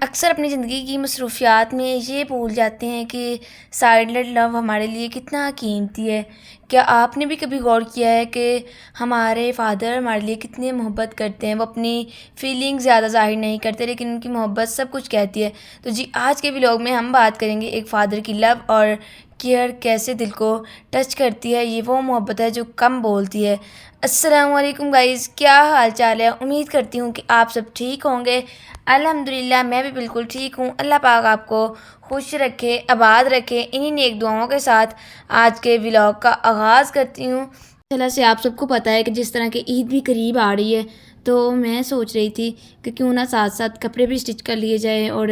اکثر اپنی زندگی کی مصروفیات میں یہ بھول جاتے ہیں کہ سائلنٹ لو ہمارے لیے کتنا قیمتی ہے۔ کیا آپ نے بھی کبھی غور کیا ہے کہ ہمارے فادر ہمارے لیے کتنے محبت کرتے ہیں؟ وہ اپنی فیلنگ زیادہ ظاہر نہیں کرتے لیکن ان کی محبت سب کچھ کہتی ہے۔ تو جی آج کے ولاگ میں ہم بات کریں گے ایک فادر کی لو اور کیئر کیسے دل کو ٹچ کرتی ہے۔ یہ وہ محبت ہے جو کم بولتی ہے۔ السلام علیکم گائز، کیا حال چال ہے؟ امید کرتی ہوں کہ آپ سب ٹھیک ہوں گے۔ الحمدللہ میں بھی بالکل ٹھیک ہوں۔ اللہ پاک آپ کو خوش رکھے، آباد رکھے۔ انہی نیک دعاؤں کے ساتھ آج کے ولاگ کا آغاز کرتی ہوں۔ اللہ سے آپ سب کو پتہ ہے کہ جس طرح کہ عید بھی قریب آ رہی ہے تو میں سوچ رہی تھی کہ کیوں نہ ساتھ ساتھ کپڑے بھی اسٹچ کر لیے جائیں اور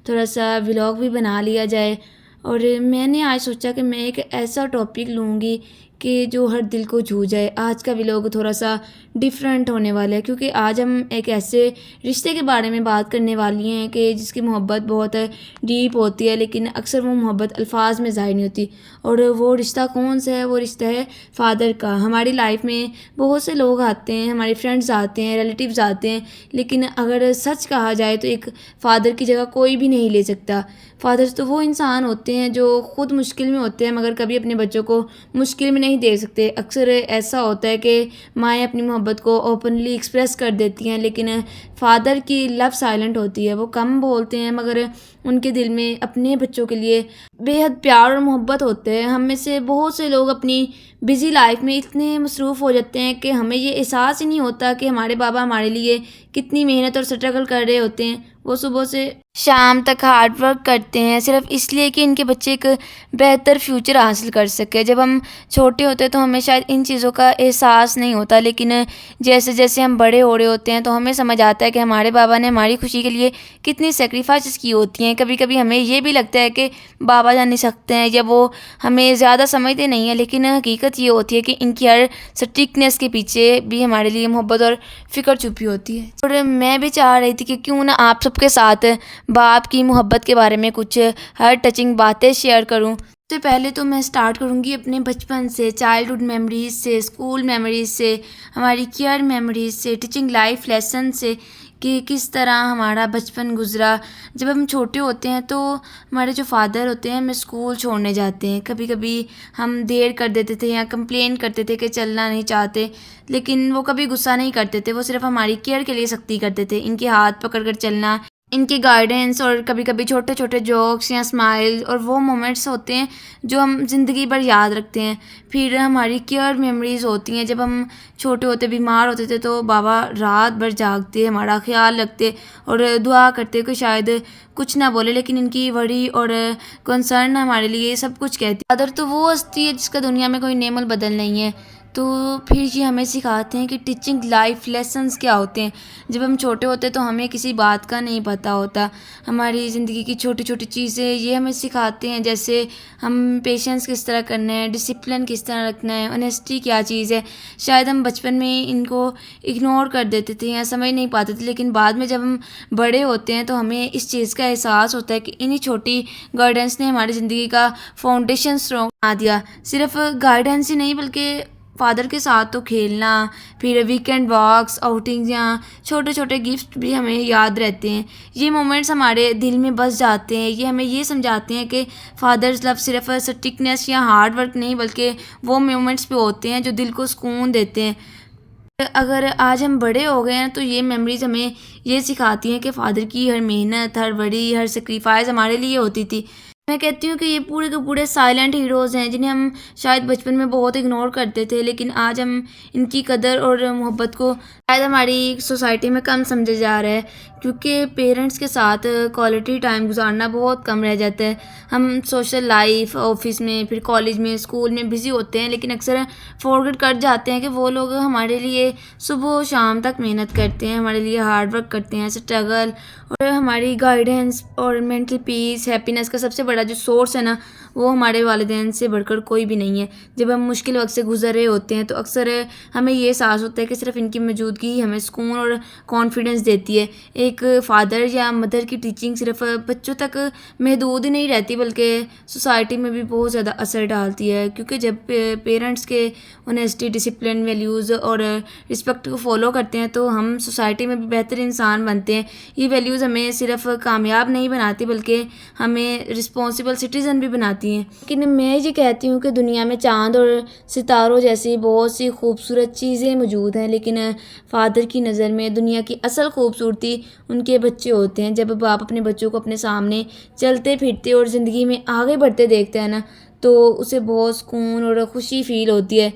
تھوڑا سا ولاگ بھی بنا لیا جائے۔ اور میں نے آج سوچا کہ میں ایک ایسا ٹاپک لوں گی کہ جو ہر دل کو چھو جائے۔ آج کا ولاگ تھوڑا سا ڈیفرنٹ ہونے والا ہے کیونکہ آج ہم ایک ایسے رشتے کے بارے میں بات کرنے والی ہیں کہ جس کی محبت بہت ڈیپ ہوتی ہے لیکن اکثر وہ محبت الفاظ میں ظاہر نہیں ہوتی۔ اور وہ رشتہ کون سا ہے؟ وہ رشتہ ہے فادر کا۔ ہماری لائف میں بہت سے لوگ آتے ہیں، ہمارے فرینڈز آتے ہیں، ریلیٹیوز آتے ہیں، لیکن اگر سچ کہا جائے تو ایک فادر کی جگہ کوئی بھی نہیں لے سکتا۔ فادرز تو وہ انسان ہوتے ہیں جو خود مشکل میں ہوتے ہیں مگر کبھی اپنے بچوں کو مشکل میں نہیں دیکھ سکتے۔ اکثر ایسا ہوتا ہے کہ مائیں اپنی محبت کو اوپنلی ایکسپریس کر دیتی ہیں لیکن فادر کی لو سائلنٹ ہوتی ہے۔ وہ کم بولتے ہیں مگر ان کے دل میں اپنے بچوں کے لیے بے حد پیار اور محبت ہوتے ہیں۔ ہم میں سے بہت سے لوگ اپنی بزی لائف میں اتنے مصروف ہو جاتے ہیں کہ ہمیں یہ احساس ہی نہیں ہوتا کہ ہمارے بابا ہمارے لیے کتنی محنت اور سٹرگل کر رہے ہوتے ہیں۔ وہ صبح سے شام تک ہارڈ ورک کرتے ہیں صرف اس لیے کہ ان کے بچے ایک بہتر فیوچر حاصل کر سکے۔ جب ہم چھوٹے ہوتے ہیں تو ہمیں شاید ان چیزوں کا احساس نہیں ہوتا لیکن جیسے جیسے ہم بڑے ہو رہے ہوتے ہیں تو ہمیں سمجھ آتا ہے کہ ہمارے بابا نے ہماری خوشی کے لیے کتنی سیکریفائسز کی ہوتی ہیں۔ کبھی کبھی ہمیں یہ بھی لگتا ہے کہ بابا جان نہیں سکتے ہیں یا وہ ہمیں زیادہ سمجھتے نہیں ہیں لیکن حقیقت یہ ہوتی ہے کہ ان کی ہر سٹرکٹنیس کے پیچھے بھی ہمارے لیے محبت اور فکر چھپی ہوتی ہے۔ اور میں بھی چاہ رہی تھی کہ کیوں نہ آپ سب کے ساتھ باپ کی محبت کے بارے میں کچھ ہر ٹچنگ باتیں شیئر کروں۔ سب سے پہلے تو میں سٹارٹ کروں گی اپنے بچپن سے، چائلڈہڈ میموریز سے، اسکول میموریز سے، ہماری کیئر میموریز سے، ٹیچنگ لائف لیسن سے کہ کس طرح ہمارا بچپن گزرا۔ جب ہم چھوٹے ہوتے ہیں تو ہمارے جو فادر ہوتے ہیں ہمیں اسکول چھوڑنے جاتے ہیں۔ کبھی کبھی ہم دیر کر دیتے تھے یا کمپلین کرتے تھے کہ چلنا نہیں چاہتے لیکن وہ کبھی غصہ نہیں کرتے تھے، وہ صرف ہماری کیئر کے لیے سختی کرتے تھے۔ ان کے ہاتھ پکڑ کر چلنا، ان کی گائیڈنس اور کبھی کبھی چھوٹے چھوٹے جوکس یا اسمائل اور وہ مومنٹس ہوتے ہیں جو ہم زندگی بھر یاد رکھتے ہیں۔ پھر ہماری کیئر میموریز ہوتی ہیں۔ جب ہم چھوٹے ہوتے بیمار ہوتے تھے تو بابا رات بھر جاگتے، ہمارا خیال رکھتے اور دعا کرتے کہ شاید کچھ نہ بولے لیکن ان کی وری اور کنسرن ہمارے لیے سب کچھ کہتی ہے۔ فادر تو وہ ہستی ہے جس کا دنیا میں کوئی نعم البدل نہیں ہے۔ تو پھر یہ ہمیں سکھاتے ہیں کہ ٹیچنگ لائف لیسنز کیا ہوتے ہیں۔ جب ہم چھوٹے ہوتے تو ہمیں کسی بات کا نہیں پتہ ہوتا، ہماری زندگی کی چھوٹی چھوٹی چیزیں یہ ہمیں سکھاتے ہیں، جیسے ہم پیشنس کس طرح کرنا ہے، ڈسپلن کس طرح رکھنا ہے، آنیسٹی کیا چیز ہے۔ شاید ہم بچپن میں ان کو اگنور کر دیتے تھے یا سمجھ نہیں پاتے تھے لیکن بعد میں جب ہم بڑے ہوتے ہیں تو ہمیں اس چیز کا احساس ہوتا ہے کہ انہی چھوٹی گائیڈنس نے ہماری زندگی کا فاؤنڈیشن اسٹرانگ بنا دیا۔ صرف گائیڈنس ہی نہیں بلکہ فادر کے ساتھ تو کھیلنا، پھر ویکینڈ واکس، آؤٹنگز یا چھوٹے چھوٹے گفٹ بھی ہمیں یاد رہتے ہیں۔ یہ مومنٹس ہمارے دل میں بس جاتے ہیں۔ یہ ہمیں یہ سمجھاتے ہیں کہ فادرز لو صرف سٹرکٹنیس یا ہارڈ ورک نہیں بلکہ وہ مومنٹس پہ ہوتے ہیں جو دل کو سکون دیتے ہیں۔ اگر آج ہم بڑے ہو گئے ہیں تو یہ میموریز ہمیں یہ سکھاتی ہیں کہ فادر کی ہر محنت، ہر وری، ہر سیکریفائس ہمارے لیے ہوتی تھی۔ میں کہتی ہوں کہ یہ پورے کے پورے سائلنٹ ہیروز ہیں جنہیں ہم شاید بچپن میں بہت اگنور کرتے تھے لیکن آج ہم ان کی قدر اور محبت کو شاید ہماری سوسائٹی میں کم سمجھا جا رہا ہے کیونکہ پیرنٹس کے ساتھ کوالٹی ٹائم گزارنا بہت کم رہ جاتا ہے۔ ہم سوشل لائف، آفس میں، پھر کالج میں، اسکول میں بزی ہوتے ہیں لیکن اکثر فورگیٹ کر جاتے ہیں کہ وہ لوگ ہمارے لیے صبح و شام تک محنت کرتے ہیں، ہمارے لیے ہارڈ ورک کرتے ہیں، اسٹرگل اور ہماری گائیڈنس اور مینٹل پیس، ہیپینس کا سب سے بڑا جو سورس ہے نا وہ ہمارے والدین سے بڑھ کر کوئی بھی نہیں ہے۔ جب ہم مشکل وقت سے گزر رہے ہوتے ہیں تو اکثر ہمیں یہ احساس ہوتا ہے کہ صرف ان کی موجودگی ہی ہمیں سکون اور کانفیڈنس دیتی ہے۔ ایک فادر یا مدر کی ٹیچنگ صرف بچوں تک محدود ہی نہیں رہتی بلکہ سوسائٹی میں بھی بہت زیادہ اثر ڈالتی ہے، کیونکہ جب پیرنٹس کے آنیسٹی، ڈسپلن، ویلیوز اور رسپیکٹ کو فالو کرتے ہیں تو ہم سوسائٹی میں بھی بہتر انسان بنتے ہیں۔ یہ ویلیوز ہمیں صرف کامیاب نہیں بناتی بلکہ ہمیں رسپانسبل سٹیزن بھی بناتی ہیں۔ لیکن میں یہ کہتی ہوں کہ دنیا میں چاند اور ستاروں جیسی بہت سی خوبصورت چیزیں موجود ہیں، لیکن فادر کی نظر میں دنیا کی اصل خوبصورتی ان کے بچے ہوتے ہیں۔ جب باپ اپنے بچوں کو اپنے سامنے چلتے پھرتے اور زندگی میں آگے بڑھتے دیکھتے ہیں نا تو اسے بہت سکون اور خوشی فیل ہوتی ہے۔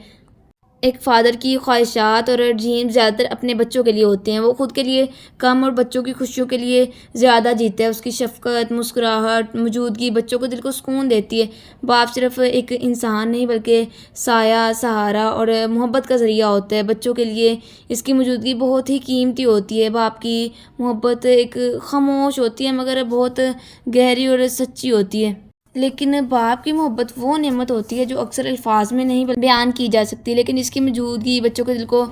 ایک فادر کی خواہشات اور ڈریم زیادہ تر اپنے بچوں کے لیے ہوتے ہیں۔ وہ خود کے لیے کم اور بچوں کی خوشیوں کے لیے زیادہ جیتا ہے۔ اس کی شفقت، مسکراہٹ، موجودگی بچوں کو دل کو سکون دیتی ہے۔ باپ صرف ایک انسان نہیں بلکہ سایہ، سہارا اور محبت کا ذریعہ ہوتا ہے۔ بچوں کے لیے اس کی موجودگی بہت ہی قیمتی ہوتی ہے۔ باپ کی محبت ایک خاموش ہوتی ہے مگر بہت گہری اور سچی ہوتی ہے۔ لیکن باپ کی محبت وہ نعمت ہوتی ہے جو اکثر الفاظ میں نہیں بیان کی جا سکتی، لیکن اس کی موجودگی بچوں کے دل کو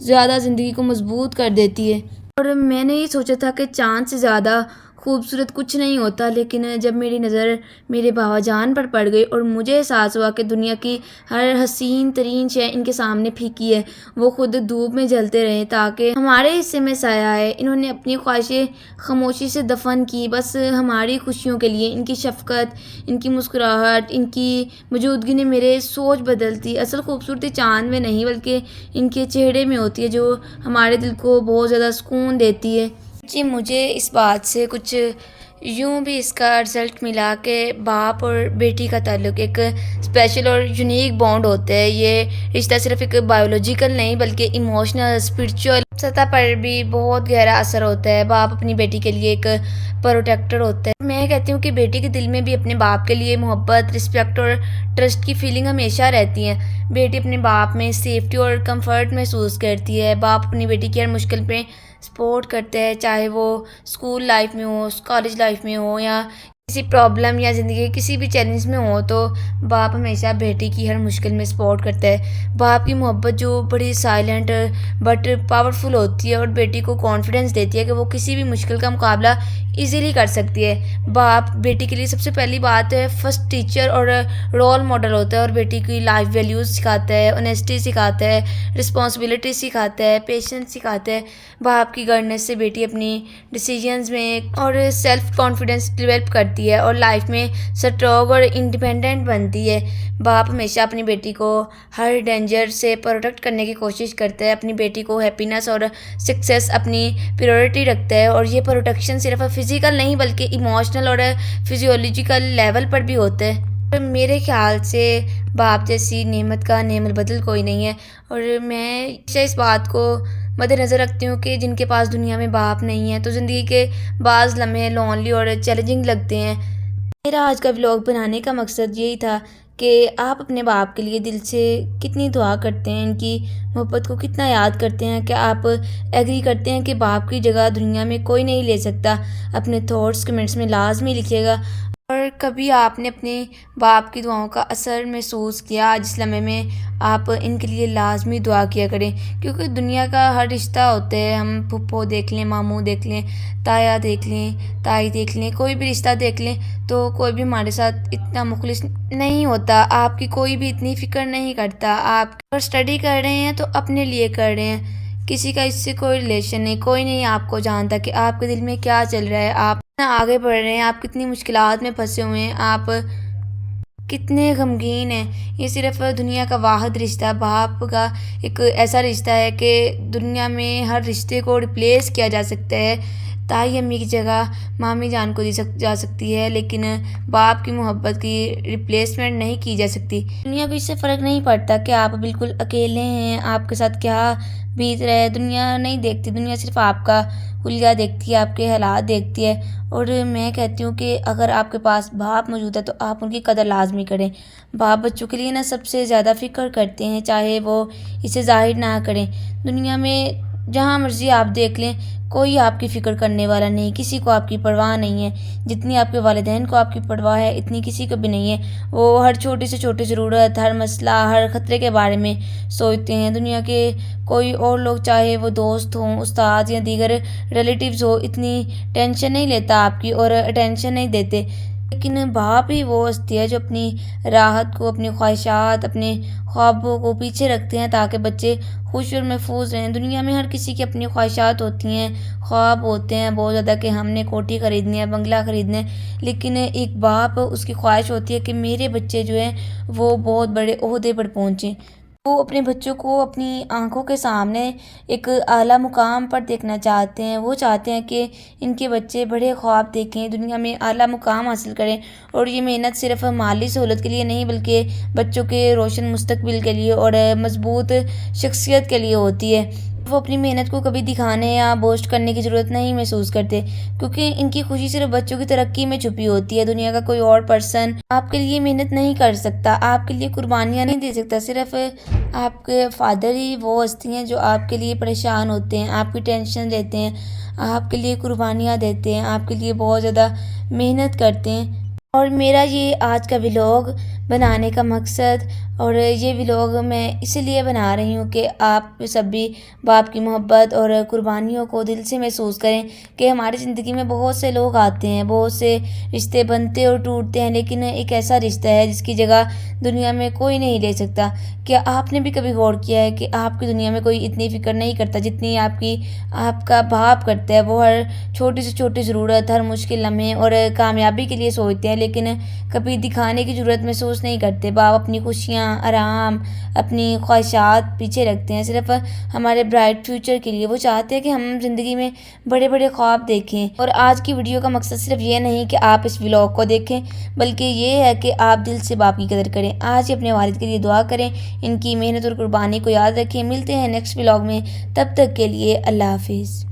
زیادہ زندگی کو مضبوط کر دیتی ہے۔ اور میں نے یہ سوچا تھا کہ چاند سے زیادہ خوبصورت کچھ نہیں ہوتا، لیکن جب میری نظر میرے بابا جان پر پڑ گئی اور مجھے احساس ہوا کہ دنیا کی ہر حسین ترین شے ان کے سامنے پھیکی ہے۔ وہ خود دھوپ میں جلتے رہے تاکہ ہمارے حصے میں سایہ آئے۔ انہوں نے اپنی خواہشیں خاموشی سے دفن کی بس ہماری خوشیوں کے لیے۔ ان کی شفقت، ان کی مسکراہٹ، ان کی موجودگی نے میرے سوچ بدل دی۔ اصل خوبصورتی چاند میں نہیں بلکہ ان کے چہرے میں ہوتی ہے جو ہمارے دل کو بہت زیادہ سکون دیتی ہے۔ جی مجھے اس بات سے کچھ یوں بھی اس کا رزلٹ ملا کہ باپ اور بیٹی کا تعلق ایک اسپیشل اور یونیک بانڈ ہوتا ہے۔ یہ رشتہ صرف ایک بایولوجیکل نہیں بلکہ ایموشنل، اسپرچول سطح پر بھی بہت گہرا اثر ہوتا ہے۔ باپ اپنی بیٹی کے لیے ایک پروٹیکٹر ہوتا ہے۔ میں کہتی ہوں کہ بیٹی کے دل میں بھی اپنے باپ کے لیے محبت، رسپیکٹ اور ٹرسٹ کی فیلنگ ہمیشہ رہتی ہے۔ بیٹی اپنے باپ میں سیفٹی اور کمفرٹ محسوس کرتی ہے۔ باپ اپنی بیٹی کی ہر مشکل پہ سپورٹ کرتے ہیں، چاہے وہ اسکول لائف میں ہو، کالج لائف میں ہو یا کسی پرابلم یا زندگی کے کسی بھی چیلنج میں ہو تو باپ ہمیشہ بیٹی کی ہر مشکل میں سپورٹ کرتا ہے۔ باپ کی محبت جو بڑی سائلنٹ بٹ پاورفل ہوتی ہے اور بیٹی کو کانفیڈنس دیتی ہے کہ وہ کسی بھی مشکل کا مقابلہ ایزیلی کر سکتی ہے۔ باپ بیٹی کے لیے سب سے پہلی بات ہے فرسٹ ٹیچر اور رول ماڈل ہوتا ہے، اور بیٹی کی لائف ویلیوز سکھاتا ہے، آنیسٹی سکھاتا ہے، رسپانسبلٹی سکھاتا ہے، پیشنس سکھاتا ہے۔ باپ کی گائیڈنس سے بیٹی اپنی ڈیسیجنز میں اور سیلف کانفیڈنس ڈیولپ کرتی ہے اور لائف میں اسٹرانگ اور انڈیپینڈنٹ بنتی ہے۔ باپ ہمیشہ اپنی بیٹی کو ہر ڈینجر سے پروٹیکٹ کرنے کی کوشش کرتا ہے، اپنی بیٹی کو ہیپینس اور سکسیس اپنی پریورٹی رکھتا ہے، اور یہ پروٹیکشن صرف فزیکل نہیں بلکہ ایموشنل اور فزیولوجیکل لیول پر بھی ہوتا ہے۔ میرے خیال سے باپ جیسی نعمت کا نعم البدل کوئی نہیں ہے، اور میں ہمیشہ اس بات کو مد نظر رکھتی ہوں کہ جن کے پاس دنیا میں باپ نہیں ہے تو زندگی کے بعض لمحے لونلی اور چیلنجنگ لگتے ہیں۔ میرا آج کا ولاگ بنانے کا مقصد یہی تھا کہ آپ اپنے باپ کے لیے دل سے کتنی دعا کرتے ہیں، ان کی محبت کو کتنا یاد کرتے ہیں، کہ آپ ایگری کرتے ہیں کہ باپ کی جگہ دنیا میں کوئی نہیں لے سکتا۔ اپنے تھاٹس کمنٹس میں لازمی لکھیے گا، اور کبھی آپ نے اپنے باپ کی دعاؤں کا اثر محسوس کیا جس لمحے میں آپ ان کے لیے لازمی دعا کیا کریں، کیونکہ دنیا کا ہر رشتہ ہوتا ہے، ہم پھپھو دیکھ لیں، ماموں دیکھ لیں، تایا دیکھ لیں، تائی دیکھ لیں، کوئی بھی رشتہ دیکھ لیں تو کوئی بھی ہمارے ساتھ اتنا مخلص نہیں ہوتا، آپ کی کوئی بھی اتنی فکر نہیں کرتا۔ آپ اگر اسٹڈی کر رہے ہیں تو اپنے لیے کر رہے ہیں، کسی کا اس سے کوئی ریلیشن نہیں، کوئی نہیں آپ کو جانتا کہ آپ کے دل میں کیا چل رہا ہے، آپ کتنا آگے بڑھ رہے ہیں، آپ کتنی مشکلات میں پھنسے ہوئے ہیں، آپ کتنے غمگین ہیں۔ یہ صرف دنیا کا واحد رشتہ باپ کا ایک ایسا رشتہ ہے کہ دنیا میں ہر رشتے کو ریپلیس کیا جا سکتا ہے، تائی امی کی جگہ مامی جان کو دی جا سکتی ہے، لیکن باپ کی محبت کی ریپلیسمنٹ نہیں کی جا سکتی۔ دنیا کو اس سے فرق نہیں پڑتا کہ آپ بالکل اکیلے ہیں، آپ کے ساتھ کیا بیت رہا ہے، دنیا نہیں دیکھتی، دنیا صرف آپ کا حلیہ دیکھتی ہے، آپ کے حالات دیکھتی ہے۔ اور میں کہتی ہوں کہ اگر آپ کے پاس باپ موجود ہے تو آپ ان کی قدر لازمی کریں۔ باپ بچوں کے لیے سب سے زیادہ فکر کرتے ہیں، چاہے وہ اسے ظاہر نہ کریں۔ دنیا میں جہاں مرضی آپ دیکھ لیں، کوئی آپ کی فکر کرنے والا نہیں، کسی کو آپ کی پرواہ نہیں ہے۔ جتنی آپ کے والدین کو آپ کی پرواہ ہے اتنی کسی کو بھی نہیں ہے۔ وہ ہر چھوٹی سے چھوٹی ضرورت، ہر مسئلہ، ہر خطرے کے بارے میں سوچتے ہیں۔ دنیا کے کوئی اور لوگ، چاہے وہ دوست ہوں، استاد یا دیگر ریلیٹیوز ہو، اتنی ٹینشن نہیں لیتا آپ کی اور اٹینشن نہیں دیتے، لیکن باپ ہی وہ ہستی ہے جو اپنی راحت کو، اپنی خواہشات، اپنے خوابوں کو پیچھے رکھتے ہیں تاکہ بچے خوش اور محفوظ رہیں۔ دنیا میں ہر کسی کی اپنی خواہشات ہوتی ہیں، خواب ہوتے ہیں بہت زیادہ کہ ہم نے کوٹھی خریدنی ہے، بنگلہ خریدنا ہے، لیکن ایک باپ اس کی خواہش ہوتی ہے کہ میرے بچے جو ہیں وہ بہت بڑے عہدے پر پہنچیں۔ وہ اپنے بچوں کو اپنی آنکھوں کے سامنے ایک اعلیٰ مقام پر دیکھنا چاہتے ہیں۔ وہ چاہتے ہیں کہ ان کے بچے بڑے خواب دیکھیں، دنیا میں اعلیٰ مقام حاصل کریں، اور یہ محنت صرف مالی سہولت کے لیے نہیں بلکہ بچوں کے روشن مستقبل کے لیے اور مضبوط شخصیت کے لیے ہوتی ہے۔ وہ اپنی محنت کو کبھی دکھانے یا بوسٹ کرنے کی ضرورت نہیں محسوس کرتے، کیونکہ ان کی خوشی صرف بچوں کی ترقی میں چھپی ہوتی ہے۔ دنیا کا کوئی اور پرسن آپ کے لیے محنت نہیں کر سکتا، آپ کے لیے قربانیاں نہیں دے سکتا۔ صرف آپ کے فادر ہی وہ ہستی ہیں جو آپ کے لیے پریشان ہوتے ہیں، آپ کی ٹینشن لیتے ہیں، آپ کے لیے قربانیاں دیتے ہیں، آپ کے لیے بہت زیادہ محنت کرتے ہیں۔ اور میرا یہ آج کا ولاگ بنانے کا مقصد، اور یہ ولاگ میں اسی لیے بنا رہی ہوں کہ آپ سب بھی باپ کی محبت اور قربانیوں کو دل سے محسوس کریں کہ ہماری زندگی میں بہت سے لوگ آتے ہیں، بہت سے رشتے بنتے اور ٹوٹتے ہیں، لیکن ایک ایسا رشتہ ہے جس کی جگہ دنیا میں کوئی نہیں لے سکتا۔ کیا آپ نے بھی کبھی غور کیا ہے کہ آپ کی دنیا میں کوئی اتنی فکر نہیں کرتا جتنی آپ کا باپ کرتا ہے؟ وہ ہر چھوٹی سے چھوٹی ضرورت، ہر مشکل لمحے اور کامیابی کے لیے سوچتے ہیں، لیکن کبھی دکھانے کی ضرورت محسوس نہیں کرتے۔ باپ اپنی خوشیاں، آرام، اپنی خواہشات پیچھے رکھتے ہیں صرف ہمارے برائٹ فیوچر کے لیے۔ وہ چاہتے ہیں کہ ہم زندگی میں بڑے بڑے خواب دیکھیں۔ اور آج کی ویڈیو کا مقصد صرف یہ نہیں کہ آپ اس ولاگ کو دیکھیں، بلکہ یہ ہے کہ آپ دل سے باپ کی قدر کریں۔ آج ہی اپنے والد کے لیے دعا کریں، ان کی محنت اور قربانی کو یاد رکھیں۔ ملتے ہیں نیکسٹ ولاگ میں، تب تک کے لیے اللہ حافظ۔